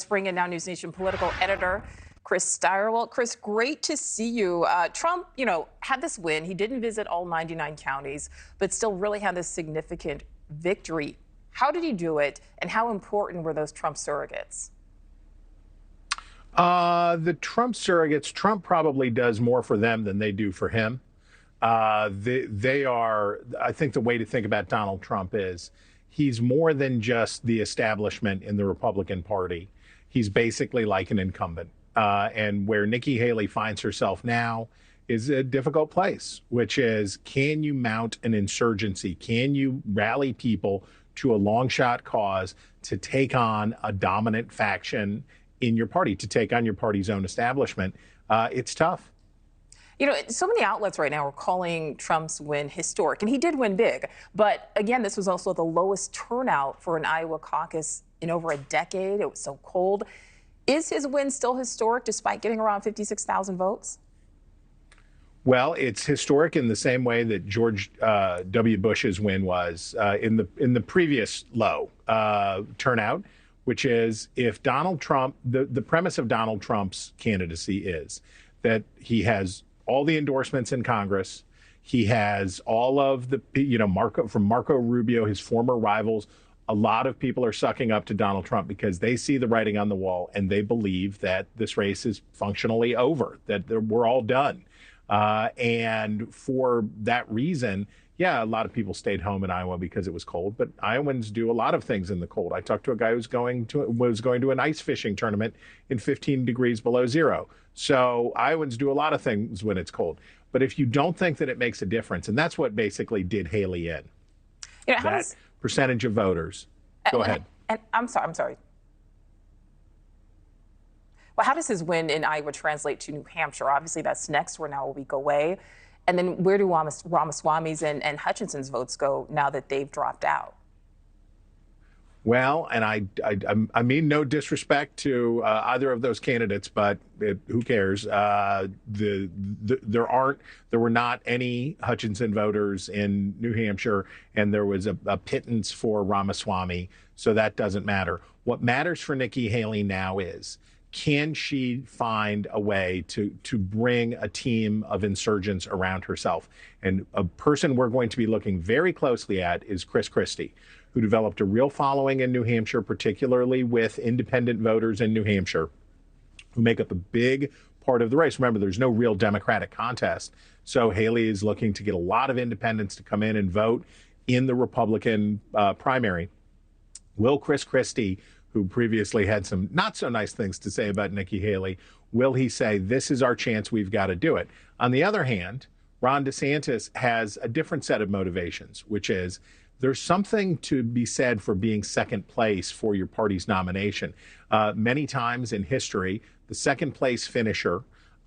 bring in now NewsNation political editor Chris Stirewalt. Chris, great to see you. Trump, had this win. He didn't visit all 99 counties, but still really had this significant victory. How did he do it, and how important were those Trump surrogates? The Trump surrogates, Trump probably does more for them than they do for him. They are, I think the way to think about Donald Trump is he's more than just the establishment in the Republican Party. He's basically like an incumbent. And where Nikki Haley finds herself now is a difficult place, which is, can you mount an insurgency? Can you rally people to a long shot cause to take on a dominant faction in your party, to take on your party's own establishment? It's tough. So many outlets right now are calling Trump's win historic, and he did win big. But again, this was also the lowest turnout for an Iowa caucus in over a decade. It was so cold. Is his win still historic despite getting around 56,000 votes? Well, it's historic in the same way that George W. Bush's win was in the previous low turnout, which is if Donald Trump, the premise of Donald Trump's candidacy is that he has all the endorsements in Congress. He has all of the, Marco Rubio, his former rivals. A lot of people are sucking up to Donald Trump because they see the writing on the wall and they believe that this race is functionally over, that we're all done. And for that reason, yeah, a lot of people stayed home in Iowa because it was cold, but Iowans do a lot of things in the cold. I talked to a guy who was going to an ice fishing tournament in 15 degrees below zero. So Iowans do a lot of things when it's cold. But if you don't think that it makes a difference, and that's what basically did Haley in, that percentage of voters. Go ahead. And I'm sorry. Well, how does his win in Iowa translate to New Hampshire? Obviously, that's next. We're now a week away. And then where do Ramaswamy's and Hutchinson's votes go now that they've dropped out? Well, and I mean no disrespect to either of those candidates, but who cares? There were not any Hutchinson voters in New Hampshire, and there was a pittance for Ramaswamy, so that doesn't matter. What matters for Nikki Haley now is, can she find a way to bring a team of insurgents around herself? And a person we're going to be looking very closely at is Chris Christie, who developed a real following in New Hampshire, particularly with independent voters in New Hampshire, who make up a big part of the race. Remember, there's no real Democratic contest. So Haley is looking to get a lot of independents to come in and vote in the Republican primary. Will Chris Christie, who previously had some not so nice things to say about Nikki Haley, will he say, this is our chance, we've got to do it? On the other hand, Ron DeSantis has a different set of motivations, which is there's something to be said for being second place for your party's nomination. Many times in history, the second place finisher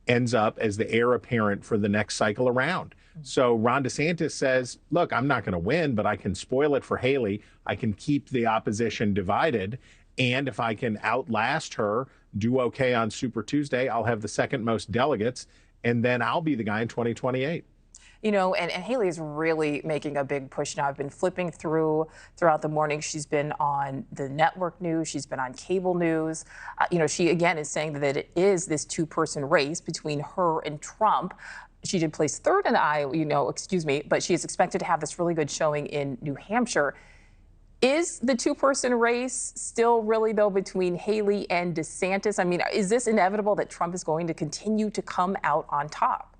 ends up as the heir apparent for the next cycle around. So Ron DeSantis says, look, I'm not going to win, but I can spoil it for Haley. I can keep the opposition divided. And if I can outlast her, do okay on Super Tuesday, I'll have the second most delegates, and then I'll be the guy in 2028. And Haley is really making a big push now. I've been flipping throughout the morning. She's been on the network news. She's been on cable news. She, again, is saying that it is this two-person race between her and Trump. She did place third in Iowa, but she is expected to have this really good showing in New Hampshire. Is the two-person race still really, though, between Haley and DeSantis? I mean, is this inevitable that Trump is going to continue to come out on top?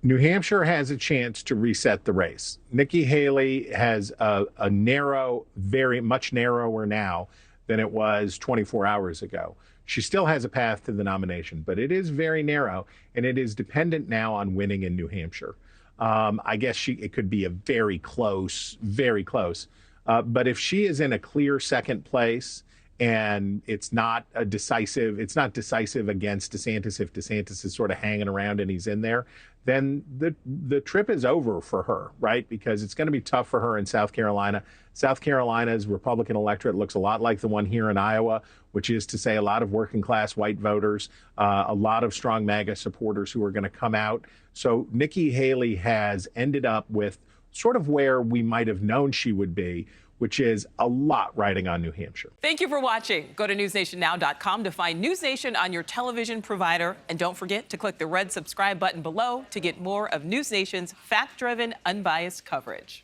New Hampshire has a chance to reset the race. Nikki Haley has a narrow, very much narrower now than it was 24 hours ago. She still has a path to the nomination, but it is very narrow, and it is dependent now on winning in New Hampshire. I guess it could be a very close. But if she is in a clear second place and it's not decisive against DeSantis, if DeSantis is sort of hanging around and he's in there, then the trip is over for her, right? Because it's going to be tough for her in South Carolina. South Carolina's Republican electorate looks a lot like the one here in Iowa, which is to say a lot of working class white voters, a lot of strong MAGA supporters who are going to come out. So Nikki Haley has ended up with sort of where we might have known she would be, which is a lot riding on New Hampshire. Thank you for watching. Go to newsnationnow.com to find News Nation on your television provider. And don't forget to click the red subscribe button below to get more of News Nation's fact-driven, unbiased coverage.